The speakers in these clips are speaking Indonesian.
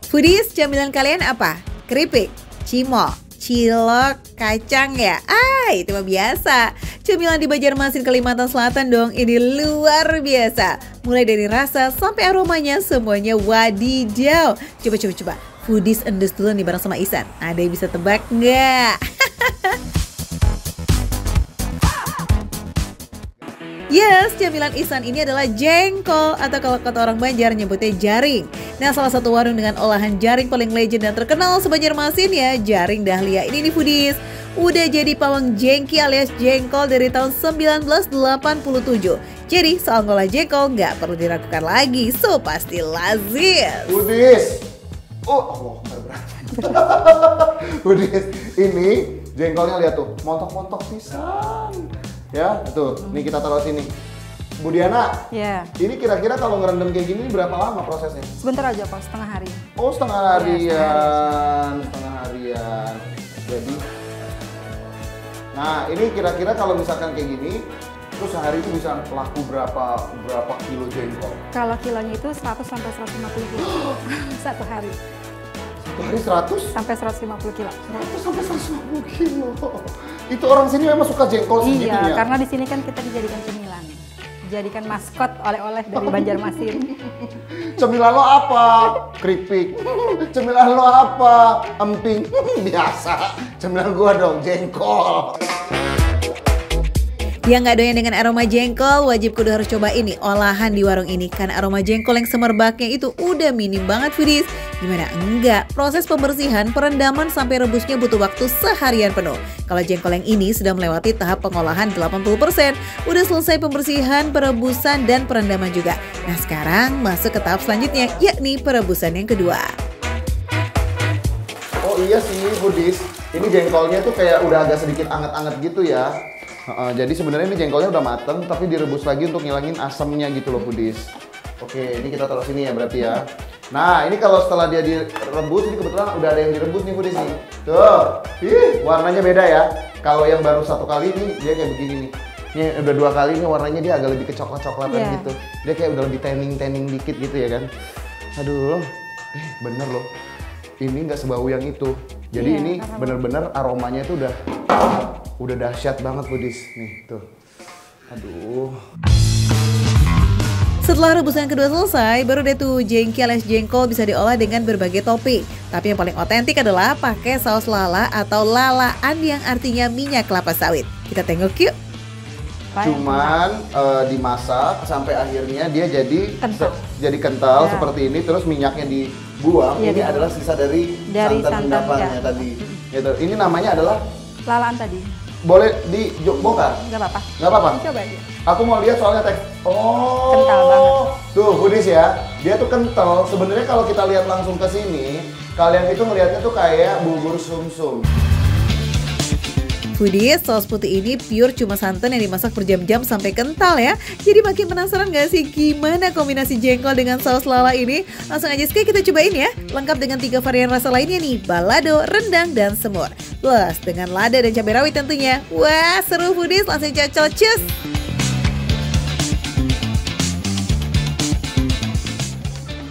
Foodies, camilan kalian apa? Keripik, cimol, cilok, kacang ya? Itu mah biasa. Camilan di Banjarmasin, Kalimantan Selatan dong. Ini luar biasa. Mulai dari rasa sampai aromanya semuanya wadidaw. Coba. Foodies endus dulu nih bareng sama Ihsan. Ada yang bisa tebak nggak? Yes, camilan Ihsan ini adalah jengkol atau kalau kata orang Banjar nyebutnya jaring. Nah, salah satu warung dengan olahan jaring paling legend dan terkenal seBanjarmasin ya, Jaring Dahlia. Ini nih Foodies, udah jadi pawang jengki alias jengkol dari tahun 1987. Jadi soal ngolah jengkol nggak perlu diragukan lagi, so pasti lazim. Foodies, berat. Foodies, ini jengkolnya lihat tuh, montok-montok pisan. Ya, tuh, nih kita taruh sini. Bu Diana, ini kira-kira kalau ngerendam kayak gini berapa lama prosesnya? Sebentar aja Pak, setengah hari. Oh, setengah harian. Jadi, nah ini kira-kira kalau misalkan kayak gini, terus sehari itu bisa laku berapa kilo jengkol? Kalau kilonya itu 100 sampai 150 kilo satu hari. Satu hari 100? Sampai 150 kilo. 100 sampai 150 kilo. Itu orang sini memang suka jengkol segitunya? Iya, karena di sini kan kita dijadikan cemilan. Dijadikan maskot oleh-oleh dari Banjarmasin. Cemilan lo apa? Keripik. Cemilan lo apa? Emping. Biasa. Cemilan gua dong, jengkol. Yang nggak doyan dengan aroma jengkol, wajib kudu harus coba ini olahan di warung ini. Karena aroma jengkol yang semerbaknya itu udah minim banget Foodies. Gimana enggak? Proses pembersihan, perendaman sampai rebusnya butuh waktu seharian penuh. Kalau jengkol yang ini sudah melewati tahap pengolahan 80%, udah selesai pembersihan, perebusan, dan perendaman juga. Nah sekarang masuk ke tahap selanjutnya, yakni perebusan yang kedua. Oh iya sih Foodies, ini jengkolnya tuh kayak udah agak sedikit anget-anget gitu ya. Jadi sebenarnya ini jengkolnya udah mateng, tapi direbus lagi untuk ngilangin asamnya gitu loh Foodies. Oke, ini kita taruh sini ya berarti ya. Nah, ini kalau setelah dia direbus, ini kebetulan udah ada yang direbus nih Foodies nih. Tuh, warnanya beda ya. Kalau yang baru satu kali nih, dia kayak begini nih. Ini udah dua kali nih warnanya dia agak lebih ke coklat-coklatan gitu. Dia kayak udah lebih tanning dikit gitu ya kan. Aduh, bener loh. Ini nggak sebau yang itu. Jadi ini bener-bener aromanya itu udah dahsyat banget Foodies. Nih, tuh. Aduh. Setelah rebusan kedua selesai, baru deh tuh jengki alias jengkol bisa diolah dengan berbagai topping. Tapi yang paling otentik adalah pakai saus lala atau lalaan yang artinya minyak kelapa sawit. Kita tengok yuk. Cuman dimasak sampai akhirnya dia jadi kental seperti ini, terus minyaknya dibuang. Ini adalah sisa dari santan endapannya tadi. Gitu. Ini namanya adalah lalaan tadi. Boleh dibongkar? Nggak apa-apa. Nggak apa-apa? Coba aja. Aku mau lihat soalnya teks. Oh. Kental banget. Tuh Foodies ya, dia tuh kental. Sebenarnya kalau kita lihat langsung ke sini, kalian itu ngelihatnya tuh kayak bubur sumsum. Foodies, saus putih ini pure cuma santan yang dimasak berjam-jam sampai kental ya. Jadi makin penasaran gak sih gimana kombinasi jengkol dengan saus lala ini? Langsung aja kita cobain ya. Lengkap dengan 3 varian rasa lainnya nih, balado, rendang, dan semur. Plus dengan lada dan cabai rawit tentunya. Wah seru Foodies, langsung cocol cus.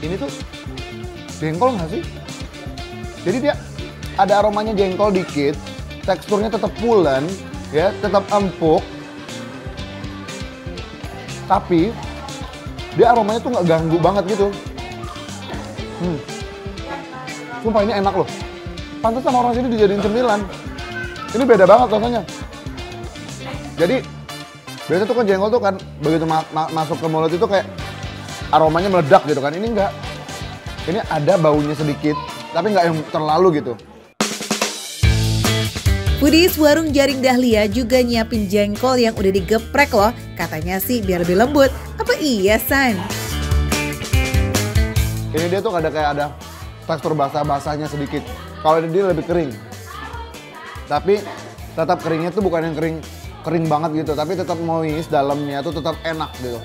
Ini tuh jengkol nggak sih? Jadi dia ada aromanya jengkol dikit. Teksturnya tetap pulen, ya, tetap empuk. Tapi dia aromanya tuh nggak ganggu banget gitu. Sumpah ini enak loh. Pantas sama orang sini dijadiin cemilan. Ini beda banget rasanya. Jadi biasa tuh kan jengkol tuh kan begitu masuk ke mulut itu kayak aromanya meledak gitu kan. Ini enggak. Ini ada baunya sedikit, tapi nggak yang terlalu gitu. Foodies, warung Jaring Dahlia juga nyiapin jengkol yang udah digeprek loh. Katanya sih biar lebih lembut. Apa iya, San? Ini dia tuh ada tekstur basah-basahnya sedikit. Kalau dia lebih kering. Tapi tetap keringnya tuh bukan yang kering banget gitu, tapi tetap moist, dalamnya tuh tetap enak gitu.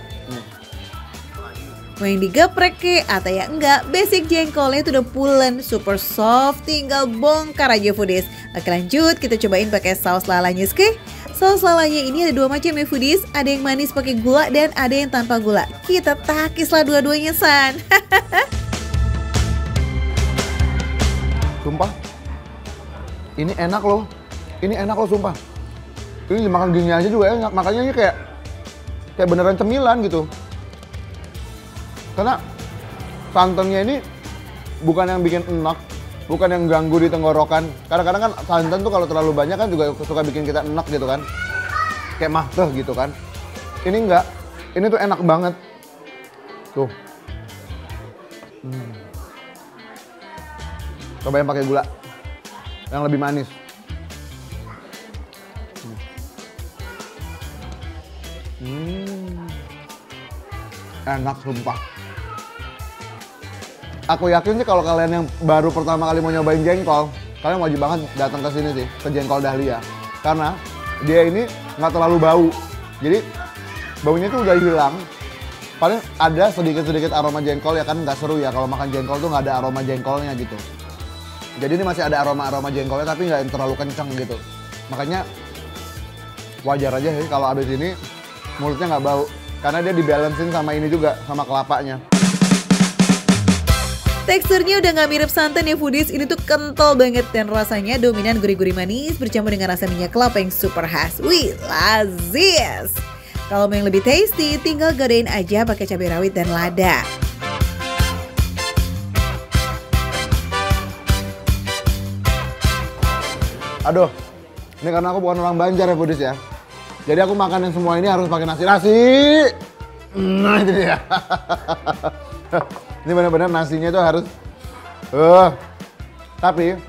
Mau yang digeprek ke atau ya enggak, basic jengkolnya itu udah pulen, super soft, tinggal bongkar aja Foodies. Oke lanjut, kita cobain pakai saus lalanya ske. Saus lalanya ini ada 2 macam ya Foodies, ada yang manis pakai gula dan ada yang tanpa gula. Kita takislah dua-duanya San. Sumpah. Ini enak loh. Ini enak loh sumpah. Ini dimakan gini aja juga enak. Makanya ini kayak beneran cemilan gitu. Karena santannya ini bukan yang bikin enak, bukan yang ganggu di tenggorokan. Kadang-kadang kan santan tuh kalau terlalu banyak kan juga suka bikin kita enak gitu kan. Kayak mahteh gitu kan. Ini enggak. Ini tuh enak banget. Tuh. Cobain pakai gula yang lebih manis. Enak sumpah. Aku yakin sih kalau kalian yang baru pertama kali mau nyobain jengkol, kalian wajib banget datang ke sini sih, ke Jengkol Dahlia. Karena dia ini nggak terlalu bau. Jadi baunya tuh udah hilang. Paling ada sedikit-sedikit aroma jengkol ya kan, nggak seru ya kalau makan jengkol tuh nggak ada aroma jengkolnya gitu. Jadi ini masih ada aroma-aroma jengkolnya tapi nggak terlalu kenceng gitu. Makanya wajar aja sih kalau abis ini mulutnya nggak bau. Karena dia dibalancein sama ini juga, sama kelapanya. Teksturnya udah nggak mirip santan ya foodies, ini tuh kental banget dan rasanya dominan gurih-gurih manis bercampur dengan rasa minyak kelapa yang super khas. Wih, lazis! Kalau mau yang lebih tasty, tinggal godain aja pakai cabai rawit dan lada. Aduh, ini karena aku bukan orang Banjar ya foodies ya. Jadi aku makan yang semua ini harus pakai nasi. Nah itu dia. Ini benar-benar nasinya itu harus. Tapi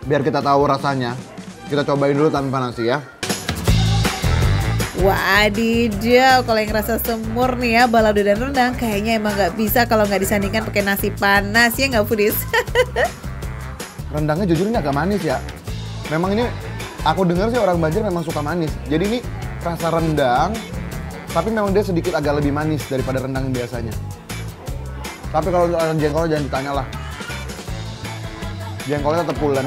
biar kita tahu rasanya, kita cobain dulu tanpa nasi ya. Wadidaw, kalau yang rasa semur nih ya, balado dan rendang kayaknya emang nggak bisa kalau nggak disandingkan pakai nasi panas ya nggak foodies? Rendangnya jujur ini agak manis ya. Memang ini aku dengar sih orang Banjar memang suka manis. Jadi ini rasa rendang, tapi memang dia sedikit agak lebih manis daripada rendang biasanya. Tapi kalau untuk jengkolnya jangan ditanya lah. Jengkolnya tetap pulen,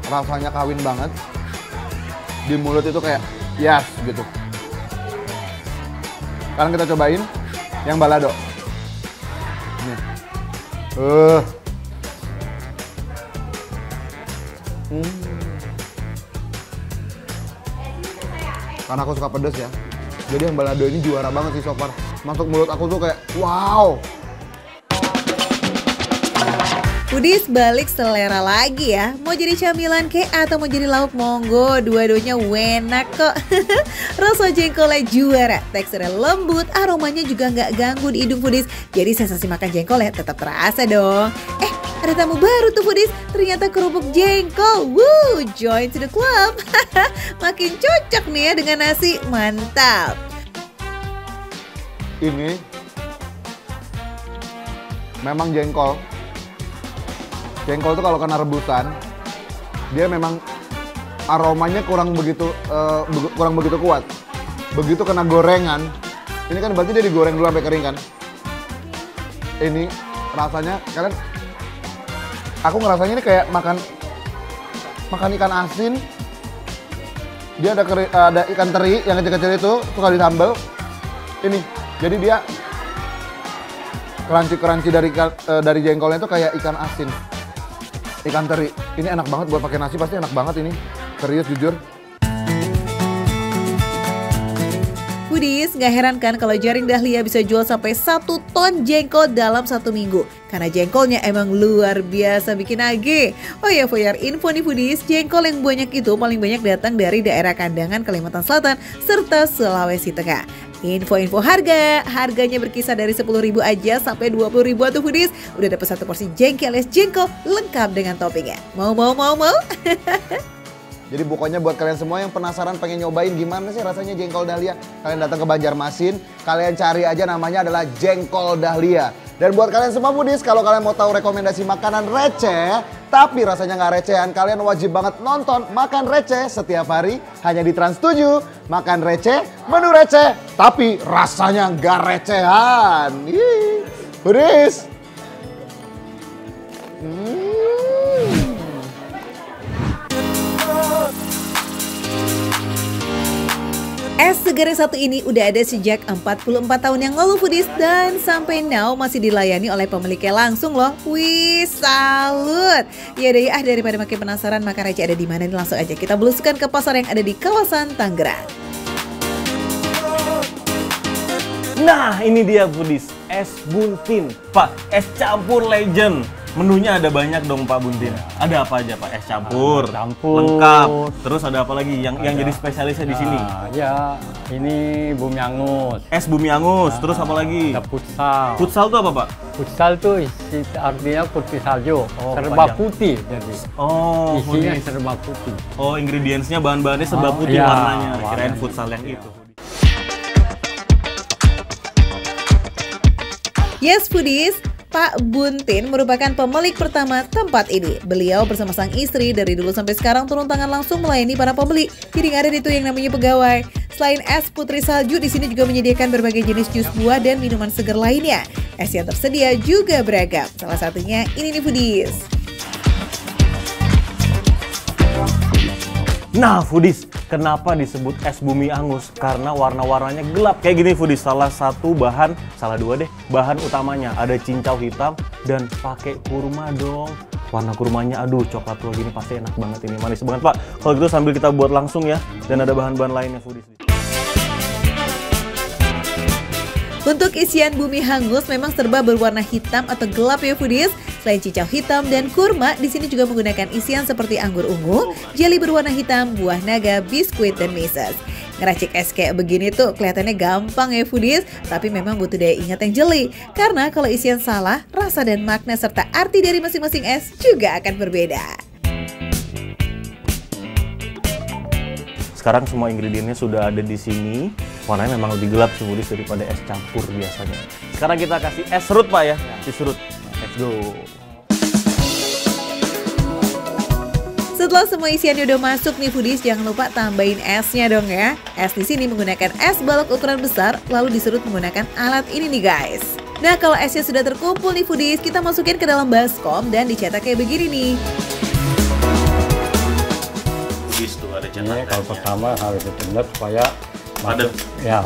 rasanya kawin banget. Di mulut itu kayak yes gitu. Sekarang kita cobain yang balado. Ini. Karena aku suka pedas ya. Jadi yang balado ini juara banget sih so far. Masuk mulut aku tuh kayak wow. Foodies balik selera lagi ya. Mau jadi camilan kek atau mau jadi lauk monggo, dua-duanya enak kok. Rasa jengkolnya juara, teksturnya lembut, aromanya juga nggak ganggu di hidung foodies. Jadi sensasi makan jengkolnya tetap terasa dong. Ada tamu baru tuh foodies, ternyata kerupuk jengkol. Woo, join to the club. Makin cocok nih ya dengan nasi, mantap. Ini memang jengkol. Jengkol tuh kalau kena rebusan, dia memang aromanya kurang begitu kuat. Begitu kena gorengan, ini kan berarti dia digoreng dulu sampai kering kan. Ini rasanya kalian, aku ngerasanya ini kayak makan ikan asin. Dia ada ikan teri yang kecil-kecil itu suka ditambal. Ini, jadi dia crunchy dari jengkolnya itu kayak ikan asin. Ikan teri, ini enak banget buat pakai nasi, pasti enak banget ini. Serius jujur. Foodies, nggak heran kan kalau Jaring Dahlia bisa jual sampai 1 ton jengkol dalam 1 minggu. Karena jengkolnya emang luar biasa bikin nagih. Oh ya, for your info nih Foodies, jengkol yang banyak itu paling banyak datang dari daerah Kandangan, Kalimantan Selatan, serta Sulawesi Tengah. Info-info harganya berkisar dari 10.000 aja sampai 20.000 tuh Foodies. Udah dapat 1 porsi jengkol alias jengkol lengkap dengan toppingnya. Mau? Jadi pokoknya buat kalian semua yang penasaran pengen nyobain gimana sih rasanya jengkol Dahlia, kalian datang ke Banjarmasin, kalian cari aja namanya adalah Jengkol Dahlia. Dan buat kalian semua Foodies, kalau kalian mau tahu rekomendasi makanan receh, tapi rasanya nggak recehan, kalian wajib banget nonton Makan Receh setiap hari hanya di Trans 7. Makan receh, menu receh, tapi rasanya nggak recehan. Foodies. Es segar yang satu ini udah ada sejak 44 tahun yang lalu foodies, dan sampai now masih dilayani oleh pemiliknya langsung loh. Wih, salut. Ya deh, daripada makin penasaran makan aja ada di mana nih, langsung aja kita beluskan ke pasar yang ada di kawasan Tangerang. Nah, ini dia foodies, es buntin. Pak, es campur legend. Menunya ada banyak dong Pak Buntin. Ada apa aja Pak? Es campur, lengkap. Terus ada apa lagi yang jadi spesialisnya di sini? Ya, ini bumi angus. Es bumi angus. Terus apa lagi? Ada futsal. Futsal itu apa Pak? Futsal itu artinya putih salju. Oh, serba panjang. putih jadi. Oh, Isinya foodies. serba putih. Oh, ingredientsnya bahan-bahannya serba putih iya, warnanya. Kirain warnanya. futsal yang itu. Yes foodies, Pak Buntin merupakan pemilik pertama tempat ini. Beliau bersama sang istri dari dulu sampai sekarang turun tangan langsung melayani para pembeli. Jadi nggak ada itu yang namanya pegawai. Selain es putri salju, di sini juga menyediakan berbagai jenis jus buah dan minuman segar lainnya. Es yang tersedia juga beragam. Salah satunya ini nih foodies. Nah, foodies, kenapa disebut es bumi angus? Karena warna-warnanya gelap kayak gini foodies. Salah dua deh, bahan utamanya ada cincau hitam dan pakai kurma dong. Warna kurmanya, aduh, coklat tua gini pasti enak banget ini, manis banget Pak. Kalau gitu sambil kita buat langsung ya, dan ada bahan-bahan lainnya foodies. Untuk isian bumi hangus memang serba berwarna hitam atau gelap ya foodies. Selain cicau hitam dan kurma, di sini juga menggunakan isian seperti anggur ungu, jeli berwarna hitam, buah naga, biskuit, dan meses. Ngeracik es kayak begini tuh kelihatannya gampang ya foodies, tapi memang butuh daya ingat yang jeli. Karena kalau isian salah, rasa dan makna serta arti dari masing-masing es juga akan berbeda. Sekarang semua ingredientnya sudah ada di sini. Warnanya memang lebih gelap sih foodies daripada es campur biasanya. Sekarang kita kasih es serut Pak ya, diserut. Let's go. Setelah semua isiannya udah masuk nih foodies, jangan lupa tambahin esnya dong ya. Es di sini menggunakan es balok ukuran besar, lalu diserut menggunakan alat ini nih guys. Nah, kalau esnya sudah terkumpul nih foodies, kita masukin ke dalam baskom dan dicetak kayak begini nih. Foodies tuh ada Ini cetakannya. kalau pertama harus ditutup supaya Padat.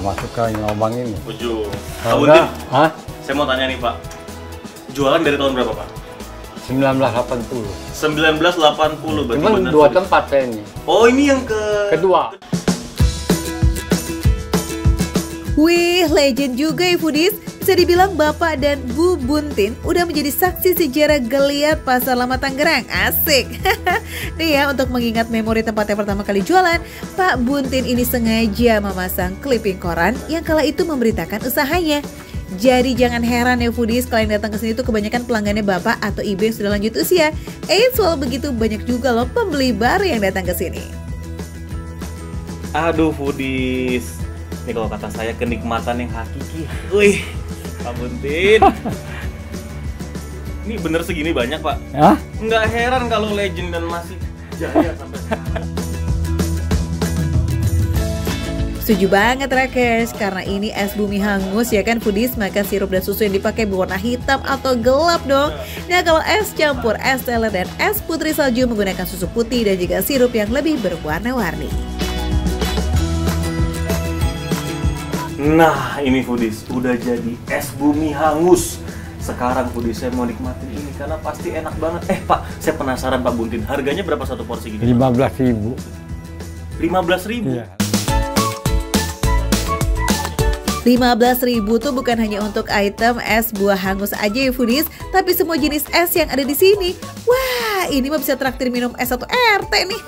masuk ke lubang ini. Ujung. Pak Kalau Buntin, enggak, saya mau tanya nih Pak. Jualan dari tahun berapa Pak? 1980. 1980 berarti Cuman bener, dua foodies. tempat saya ini. Oh, ini yang Kedua. Wih, legend juga ya foodies. Bisa dibilang Bapak dan Bu Buntin udah menjadi saksi sejarah geliat Pasar Lama Tangerang. Asik. Nih ya, untuk mengingat memori tempatnya pertama kali jualan, Pak Buntin ini sengaja memasang clipping koran yang kala itu memberitakan usahanya. Jadi jangan heran ya foodies, kalau yang datang ke sini tuh kebanyakan pelanggannya bapak atau ibu yang sudah lanjut usia. Walau begitu banyak juga loh pembeli baru yang datang ke sini. Aduh foodies, ini kalau kata saya kenikmatan yang hakiki. Wih, Pak Buntin. Ini bener segini banyak Pak? Ya? Nggak heran kalau legend dan masih jaya sampai sekarang. Setuju banget Rakers, karena ini es bumi hangus ya kan foodies, maka sirup dan susu yang dipakai berwarna hitam atau gelap dong. Nah, kalau es campur, es teler, dan es putri salju menggunakan susu putih dan juga sirup yang lebih berwarna-warni. Nah, ini foodies udah jadi es bumi hangus. Sekarang foodies saya mau nikmatin ini karena pasti enak banget. Pak, saya penasaran Pak Buntin, harganya berapa satu porsi gini? 15.000. 15.000. Iya. 15.000 tuh bukan hanya untuk item es buah hangus aja ya foodies, tapi semua jenis es yang ada di sini. Wah, ini mah bisa traktir minum es satu RT nih.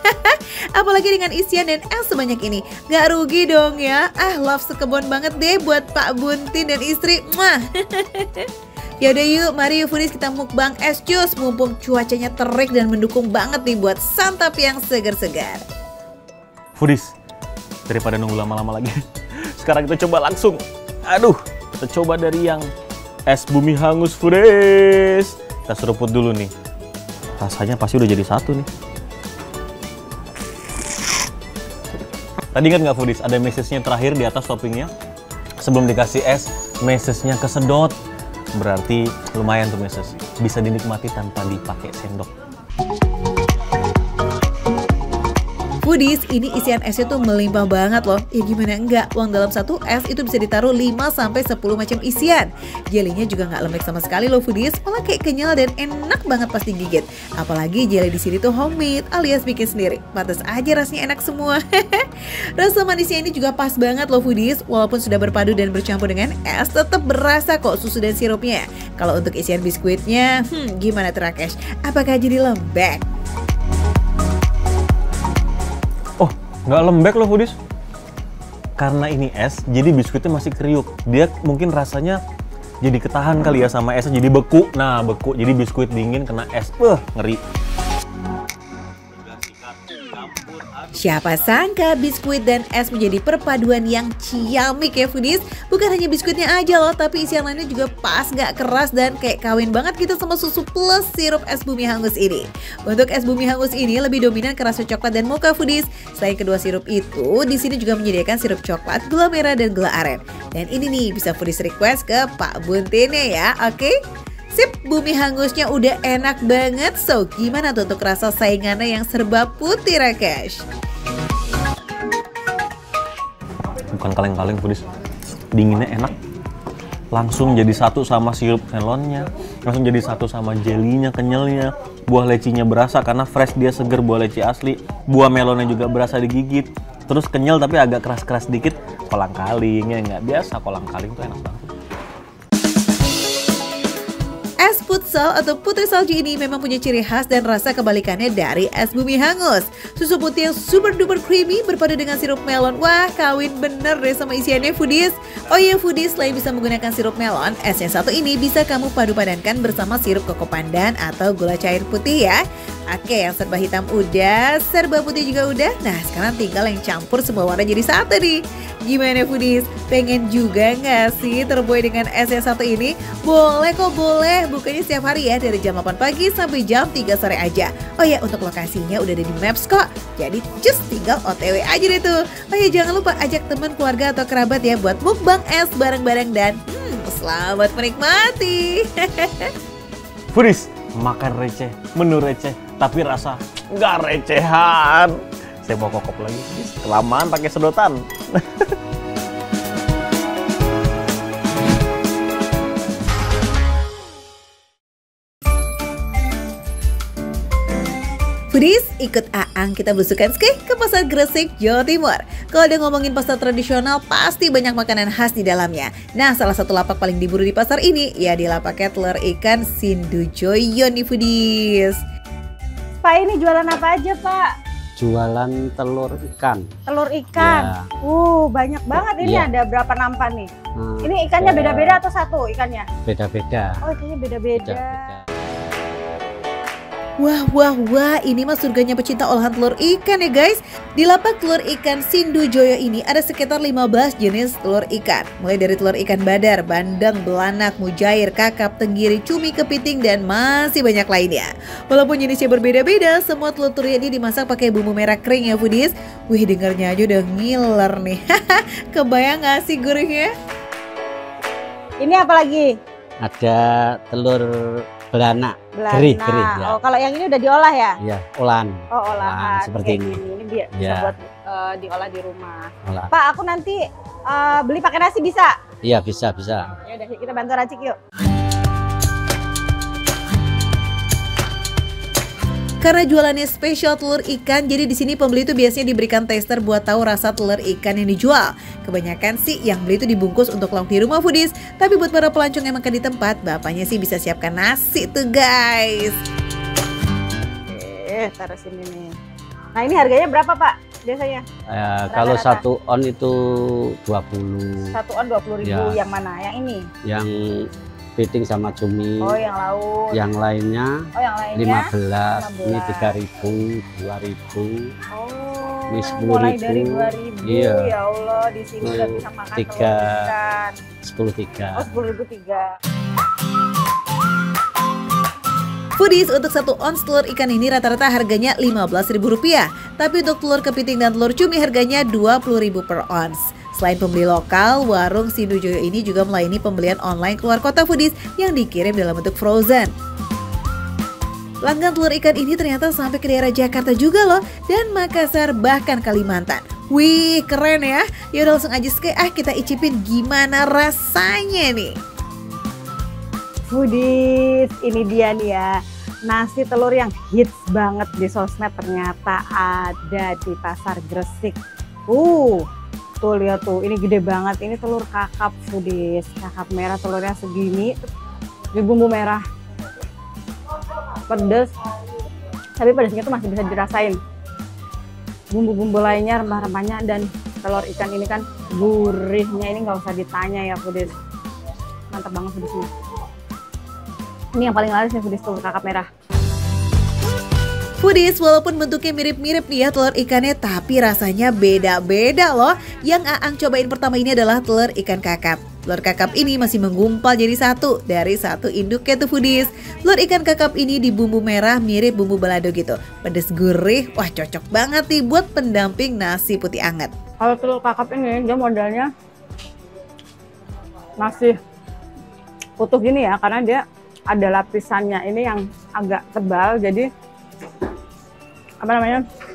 Apalagi dengan isian dan es sebanyak ini. Gak rugi dong ya. Love sekebon banget deh buat Pak Buntin dan istri. Mwah. Yaudah yuk, mari yuk foodies kita mukbang es jus. Mumpung cuacanya terik dan mendukung banget nih buat santap yang segar-segar. Foodies, daripada nunggu lama-lama lagi, sekarang kita coba langsung. Aduh, kita coba dari yang es bumi hangus foodies. Kita seruput dulu nih. Rasanya pasti udah jadi satu nih. Tadi ingat nggak foodies, ada message-nya terakhir di atas toppingnya. Sebelum dikasih es, message-nya kesedot. Berarti lumayan tuh message. Bisa dinikmati tanpa dipakai sendok. Foodies, ini isian esnya tuh melimpah banget loh. Ya gimana enggak, uang dalam satu es itu bisa ditaruh 5-10 macam isian. Jelinya juga nggak lembek sama sekali loh Foodies, malah kayak kenyal dan enak banget pas digigit. Apalagi jeli di sini tuh homemade alias bikin sendiri. Pantas aja rasanya enak semua. Rasa manisnya ini juga pas banget loh Foodies, walaupun sudah berpadu dan bercampur dengan es, tetap berasa kok susu dan sirupnya. Kalau untuk isian biskuitnya, gimana tuh Rakesh? Apakah jadi lembek? Oh, nggak lembek loh Foodies. Karena ini es, jadi biskuitnya masih kriuk. Dia mungkin rasanya jadi ketahan kali ya sama esnya, jadi beku. Nah, beku, jadi biskuit dingin kena es. Ngeri. Siapa sangka biskuit dan es menjadi perpaduan yang ciamik ya Foodies. Bukan hanya biskuitnya aja loh, tapi isian lainnya juga pas, gak keras dan kayak kawin banget gitu sama susu plus sirup es bumi hangus ini. Untuk es bumi hangus ini lebih dominan ke rasa coklat dan mocha Foodies. Selain kedua sirup itu, di sini juga menyediakan sirup coklat, gula merah dan gula aren. Dan ini nih bisa Foodies request ke Pak Buntinnya ya, oke? Sip, bumi hangusnya udah enak banget. So, gimana tuh untuk rasa saingannya yang serba putih Rakesh? Bukan kaleng-kaleng Foodies, dinginnya enak. Langsung jadi satu sama sirup melonnya, langsung jadi satu sama jelinya, kenyalnya. Buah lecinya berasa karena fresh, dia seger, buah leci asli. Buah melonnya juga berasa digigit. Terus kenyal tapi agak keras-keras dikit. Kolang-kalingnya nggak biasa, kolang-kaling tuh enak banget. Es futsal atau putri salju ini memang punya ciri khas dan rasa kebalikannya dari es bumi hangus. Susu putih yang super duper creamy berpadu dengan sirup melon. Wah, kawin bener deh sama isiannya Foodies. Oh iya Foodies, selain bisa menggunakan sirup melon, es yang satu ini bisa kamu padu-padankan bersama sirup koko pandan atau gula cair putih ya. Oke, yang serba hitam udah, serba putih juga udah. Nah, sekarang tinggal yang campur semua warna jadi satu nih. Gimana Foodies? Pengen juga nggak sih terbuai dengan es yang satu ini? Boleh kok, boleh. Bukanya setiap hari ya, dari jam 8 pagi sampai jam 3 sore aja. Oh ya, untuk lokasinya udah ada di Maps kok. Jadi just tinggal OTW aja deh tuh. Oh ya, jangan lupa ajak teman, keluarga atau kerabat ya buat mukbang es bareng-bareng dan selamat menikmati. Foodies, makan receh, menu receh, tapi rasa nggak recehan. Saya mau kokop lagi, kelamaan pakai sedotan. Foodies, ikut Aang kita belusukan ke Pasar Gresik, Jawa Timur. Kalau udah ngomongin pasar tradisional, pasti banyak makanan khas di dalamnya. Nah, salah satu lapak paling diburu di pasar ini, ya di lapaknya telur ikan Sindujoyo nih Foodies. Pak, ini jualan apa aja Pak? Jualan telur ikan. Telur ikan. Ya. Banyak banget ini. Iya. Ada berapa nampan nih? Ini ikannya beda-beda atau satu ikannya? Beda-beda. Oh, ikannya beda-beda. Wah, ini mah surganya pecinta olahan telur ikan ya guys. Di lapak telur ikan Sindujoyo ini ada sekitar 15 jenis telur ikan. Mulai dari telur ikan badar, bandeng, belanak, mujair, kakap, tenggiri, cumi, kepiting, dan masih banyak lainnya. Walaupun jenisnya berbeda-beda, semua telur-telur ini dimasak pakai bumbu merah kering ya Foodies. Wih, dengarnya aja udah ngiler nih. Kebayang gak sih gurihnya? Ini apa lagi? Ada telur belanak. Geri ya. Oh, kalau yang ini udah diolah ya? Iya, olahan. Oh, olahan. Seperti Kayak ini. gini. Ini bisa Ya. buat diolah di rumah. Olahan. Pak, aku nanti beli pakai nasi bisa? Iya, bisa. Ya udah, kita bantu racik yuk. Karena jualannya spesial telur ikan, jadi di sini pembeli itu biasanya diberikan tester buat tahu rasa telur ikan yang dijual. Kebanyakan sih yang beli itu dibungkus untuk lauk di rumah Foodies, tapi buat para pelancong yang makan di tempat, bapaknya sih bisa siapkan nasi tuh guys. Taruh sini nih. Nah, ini harganya berapa Pak biasanya? Kalau Rata-rata. 1 on itu 20. 1 on 20.000. Ya. Yang mana? Yang ini? Yang kepiting sama cumi. Oh, yang laut. Yang lainnya Oh, yang lainnya? 15. Ini 15. 3.000, 2.000. Oh, Ini 10.000. mulai dari 2.000. Iya. Ya Allah, di sini udah bisa makan telur ikan. 10.3. Oh, 10.000 3. Foodies, untuk 1 ons telur ikan ini rata-rata harganya Rp15.000. Tapi untuk telur kepiting dan telur cumi harganya Rp20.000 per ons. Selain pembeli lokal, warung Sindujoyo ini juga melayani pembelian online keluar kota Foodies yang dikirim dalam bentuk frozen. Pelanggan telur ikan ini ternyata sampai ke daerah Jakarta juga loh, dan Makassar bahkan Kalimantan. Wih, keren ya. Yaudah langsung aja kita icipin gimana rasanya nih. Foodies, ini dia nih ya. Nasi telur yang hits banget di sosmed ternyata ada di Pasar Gresik. Tuh lihat tuh, ini gede banget. Ini telur kakap foodies, kakap merah, telurnya segini, di bumbu merah, pedes. Tapi pedesnya tuh masih bisa dirasain. Bumbu-bumbu lainnya, rempah-rempahnya, dan telur ikan ini kan gurihnya ini nggak usah ditanya ya foodies. Mantap banget foodies ini. Ini yang paling laris nih foodies, telur kakap merah. Foodies, walaupun bentuknya mirip-mirip nih ya telur ikannya, tapi rasanya beda-beda loh. Yang Aang cobain pertama ini adalah telur ikan kakap. Telur kakap ini masih menggumpal jadi satu dari satu induknya tuh foodies. Telur ikan kakap ini di bumbu merah mirip bumbu balado gitu. Pedes gurih, wah cocok banget nih buat pendamping nasi putih anget. Kalau telur kakap ini dia modelnya masih utuh gini ya, karena dia ada lapisannya ini yang agak tebal, jadi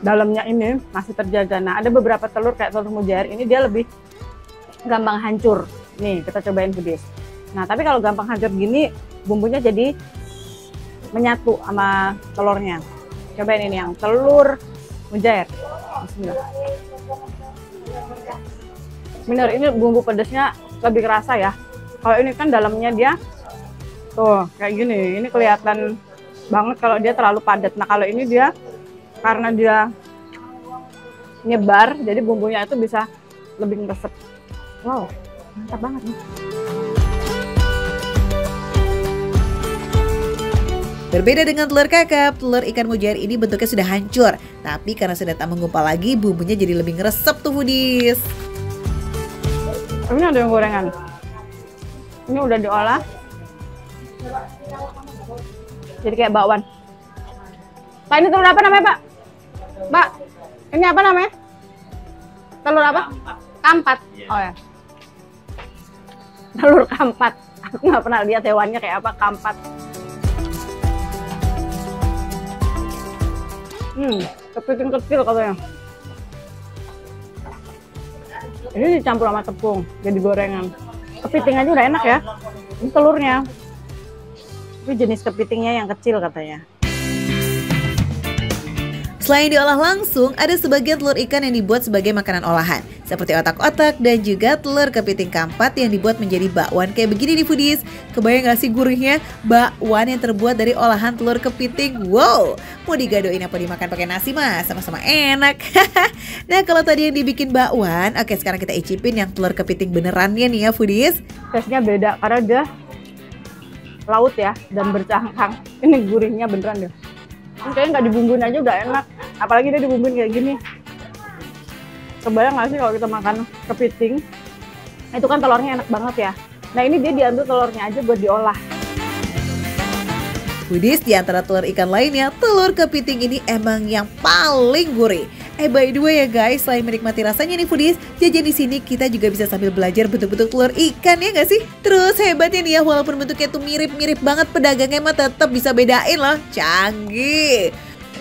dalamnya ini masih terjaga. Nah, ada beberapa telur kayak telur mujair ini dia lebih gampang hancur. Nih, kita cobain foodies. Nah, tapi kalau gampang hancur gini, bumbunya jadi menyatu sama telurnya. Cobain ini yang telur mujair. Bismillah. Bener, ini bumbu pedasnya lebih kerasa ya. Kalau ini kan dalamnya dia tuh kayak gini. Ini kelihatan banget kalau dia terlalu padat. Nah, kalau ini dia karena dia nyebar, jadi bumbunya itu bisa lebih ngeresep. Wow, mantap banget nih. Berbeda dengan telur kakap, telur ikan mujair ini bentuknya sudah hancur. Tapi karena sudah tak menggumpal lagi, bumbunya jadi lebih ngeresep tuh foodies. Ini ada yang gorengan. Ini udah diolah. Jadi kayak bakwan. Pak, ini telur apa namanya, Pak? Pak, ini apa namanya? Telur apa? Kampat. Oh ya. Telur kampat. Aku nggak pernah lihat hewannya kayak apa, kampat. Kepiting kecil katanya. Ini dicampur sama tepung, jadi gorengan. Kepiting aja udah enak ya. Ini telurnya. Ini jenis kepitingnya yang kecil katanya. Selain diolah langsung, ada sebagian telur ikan yang dibuat sebagai makanan olahan, seperti otak-otak dan juga telur kepiting kampat yang dibuat menjadi bakwan kayak begini nih foodies. Kebayang gak sih gurihnya? Bakwan yang terbuat dari olahan telur kepiting. Wow, mau digadoin apa dimakan pakai nasi mah sama-sama enak. Nah, kalau tadi yang dibikin bakwan, oke sekarang kita icipin yang telur kepiting benerannya nih ya foodies. Tesnya beda karena dia laut ya dan bercangkang. Ini gurihnya beneran deh. Kayaknya nggak dibumbuin aja udah enak, apalagi dia dibumbuin kayak gini. Kebayang nggak sih kalau kita makan kepiting, itu kan telurnya enak banget ya. Nah, ini dia diambil telurnya aja buat diolah. Foodies, di antara telur ikan lainnya, telur kepiting ini emang yang paling gurih. By the way ya guys, selain menikmati rasanya nih foodies, jajan di sini kita juga bisa sambil belajar bentuk-bentuk telur ikan ya nggak sih? Terus hebatnya nih ya, walaupun bentuknya tuh mirip-mirip banget, pedagangnya mah tetap bisa bedain loh, canggih.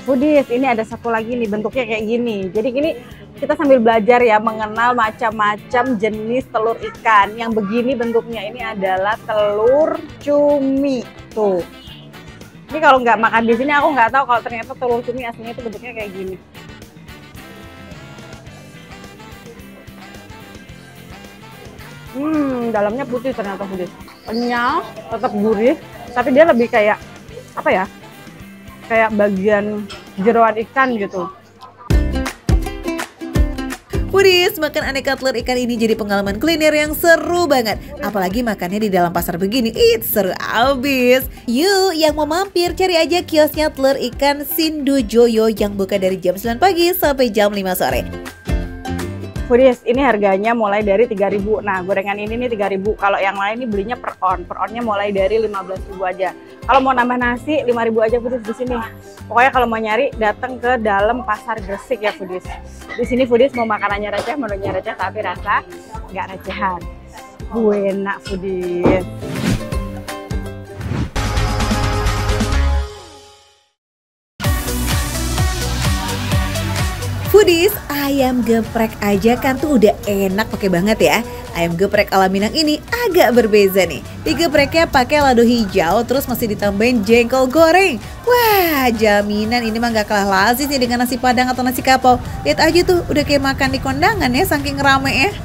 Foodies, ini ada satu lagi nih bentuknya kayak gini. Jadi gini kita sambil belajar ya mengenal macam-macam jenis telur ikan. Yang begini bentuknya ini adalah telur cumi tuh. Ini kalau nggak makan di sini aku nggak tahu kalau ternyata telur cumi aslinya itu bentuknya kayak gini. Dalamnya putih ternyata foodies. Kenyal, tetap gurih, tapi dia lebih kayak apa ya? Kayak bagian jeroan ikan gitu. Foodies, makan aneka telur ikan ini jadi pengalaman kuliner yang seru banget. Apalagi makannya di dalam pasar begini, seru abis. Yuk, yang mau mampir cari aja kiosnya telur ikan Sindujoyo yang buka dari jam 9 pagi sampai jam 5 sore. Foodies, ini harganya mulai dari 3.000. Nah, gorengan ini nih 3.000. Kalau yang lain ini belinya per on. Per onnya mulai dari 15.000 aja. Kalau mau nambah nasi 5.000 aja foodies di sini. Pokoknya kalau mau nyari datang ke dalam Pasar Gresik ya foodies. Di sini foodies mau makanannya receh, menunya receh, tapi rasa nggak recehan. Enak foodies. Foodies, ayam geprek aja kan tuh udah enak pakai banget ya. Ayam geprek ala Minang ini agak berbeza nih. Digepreknya pakai lado hijau terus masih ditambahin jengkol goreng. Wah, jaminan ini mah gak kalah lazis nih dengan nasi padang atau nasi kapau. Lihat aja tuh udah kayak makan di kondangan ya saking rame ya.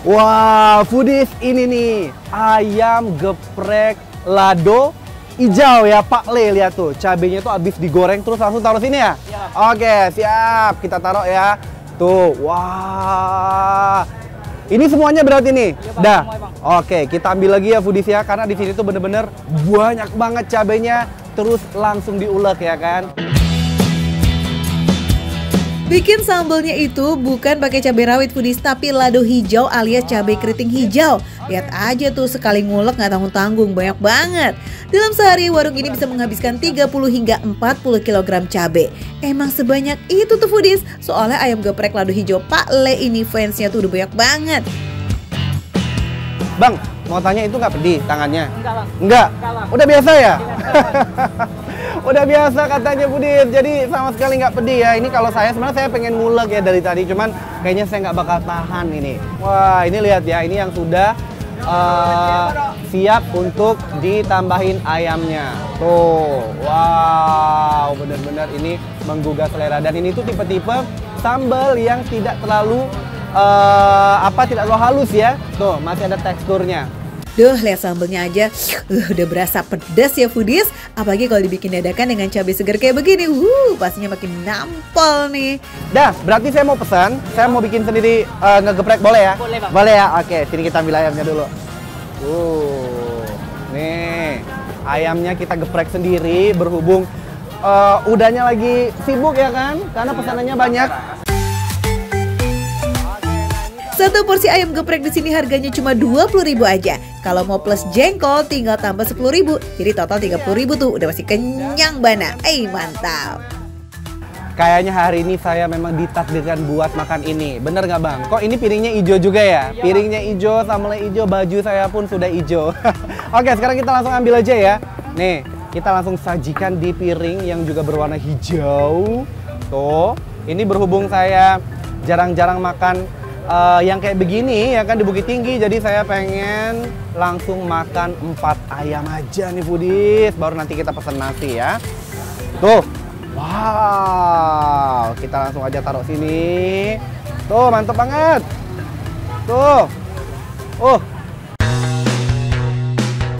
Wah, Foodies, ini nih ayam geprek lado hijau ya Pak Le, lihat tuh cabenya tuh habis digoreng terus langsung taruh sini ya? Oke, siap, kita taruh ya. Tuh, wah, ini semuanya berarti nih? Dah. Oke, kita ambil lagi ya Foodies ya, karena di sini tuh bener-bener banyak banget cabenya, terus langsung diulek ya kan? Bikin sambelnya itu bukan pakai cabai rawit Foodies, tapi lado hijau alias cabai keriting hijau. Lihat aja tuh sekali ngulek nggak tanggung-tanggung, banyak banget. Dalam sehari warung ini bisa menghabiskan 30 hingga 40 kg cabai. Emang sebanyak itu tuh Foodies, soalnya ayam geprek lado hijau Pak Le ini fansnya tuh udah banyak banget. Bang, mau tanya itu nggak pedih tangannya? Enggak, Bang. Enggak? Enggak, Bang. Udah biasa ya? Udah biasa katanya Foodies, jadi sama sekali nggak pedih ya. Ini kalau saya sebenarnya saya pengen ngulek ya dari tadi, cuman kayaknya saya nggak bakal tahan ini. Wah, ini lihat ya, ini yang sudah siap untuk ditambahin ayamnya. Tuh, wow, bener-bener ini menggugah selera. Dan ini tuh tipe-tipe sambal yang tidak terlalu tidak terlalu halus ya. Tuh, masih ada teksturnya. Duh, lihat sambelnya aja, udah berasa pedas ya Foodies. Apalagi kalau dibikin dadakan dengan cabai segar kayak begini, pastinya makin nampol nih. Dah, berarti saya mau pesan, saya mau bikin sendiri ngegeprek, boleh ya? Boleh, Bang. Boleh ya? Oke, sini kita ambil ayamnya dulu. Nih, ayamnya kita geprek sendiri berhubung udahnya lagi sibuk ya kan? Karena pesanannya banyak. Satu porsi ayam geprek di sini harganya cuma 20.000 aja. Kalau mau plus jengkol tinggal tambah 10.000. Jadi total 30.000 tuh udah masih kenyang bana. Mantap. Kayaknya hari ini saya memang ditakdirkan buat makan ini. Bener nggak Bang? Kok ini piringnya hijau juga ya? Piringnya hijau, sambalnya hijau, baju saya pun sudah hijau. Oke, sekarang kita langsung ambil aja ya. Nih, kita langsung sajikan di piring yang juga berwarna hijau. Tuh, ini berhubung saya jarang-jarang makan yang kayak begini ya kan di Bukit Tinggi, jadi saya pengen langsung makan 4 ayam aja nih Foodies, baru nanti kita pesen nasi ya. Tuh, wow, kita langsung aja taruh sini. Tuh, mantep banget. Tuh,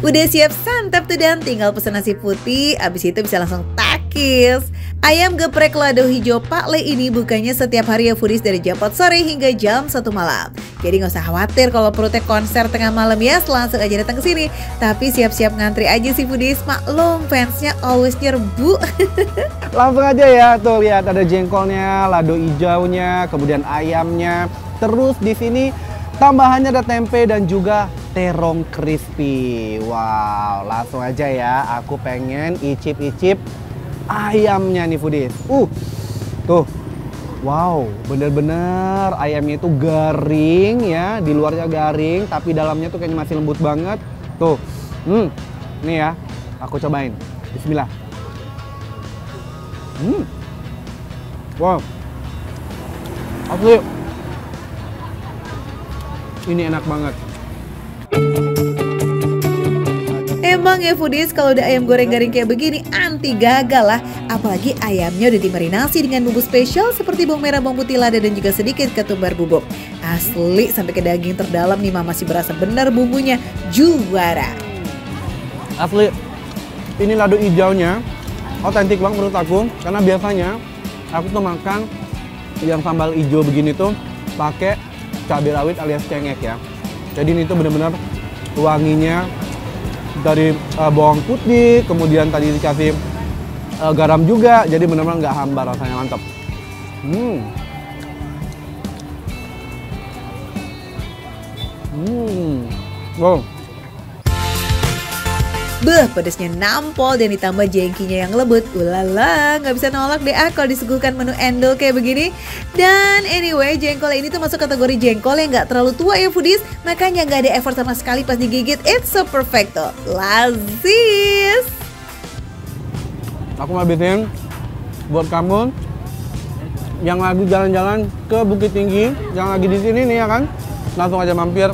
Udah siap santap tuh dan tinggal pesen nasi putih, abis itu bisa langsung takis. Ayam geprek lado hijau Pak Le ini bukanya setiap hari ya Foodies dari jam 4 sore hingga jam 1 malam. Jadi nggak usah khawatir kalau perutnya konser tengah malam ya, langsung aja datang ke sini. Tapi siap-siap ngantri aja sih Foodies, maklum fansnya always nyerbu. langsung aja ya. Tuh lihat ada jengkolnya, lado hijaunya, kemudian ayamnya. Terus di sini tambahannya ada tempe dan juga terong crispy. Wow, langsung aja ya. Aku pengen icip-icip ayamnya nih Foodies. Tuh. Wow, bener-bener ayamnya itu garing ya. Di luarnya garing, tapi dalamnya tuh kayaknya masih lembut banget. Tuh. Nih ya, aku cobain. Bismillah. Wow. Asli. Ini enak banget. Emang ya Foodies, kalau udah ayam goreng garing kayak begini anti gagal lah. Apalagi ayamnya udah dimarinasi dengan bumbu spesial seperti bawang merah, bawang putih, lada dan juga sedikit ketumbar bubuk. Asli sampai ke daging terdalam nih, masih berasa benar bumbunya juara. Asli, ini lado hijaunya otentik banget menurut aku. Karena biasanya aku tuh makan yang sambal hijau begini tuh pakai cabai rawit alias cengek ya. Jadi ini tuh bener-bener wanginya dari bawang putih, kemudian tadi dikasih garam juga, jadi bener-bener nggak hambar, rasanya mantap. Wow. Beh, pedasnya nampol dan ditambah jengkinya yang lembut. Ulala, nggak bisa nolak deh kalau disuguhkan menu endol kayak begini. Dan anyway, jengkol ini tuh masuk kategori jengkol yang nggak terlalu tua ya Foodies. Makanya nggak ada effort sama sekali pas digigit. It's so perfecto. Lazis. Aku mau bikin buat kamu yang lagi jalan-jalan ke Bukit Tinggi, yang lagi di sini nih ya kan, langsung aja mampir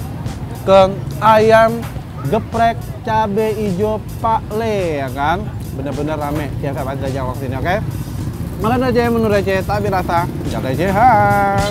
ke ayam geprek cabe hijau Pak Le ya kan. Bener-bener rame tiap saat aja waktu ini, oke? Makan aja menu receh tapi rasa nggak recehan.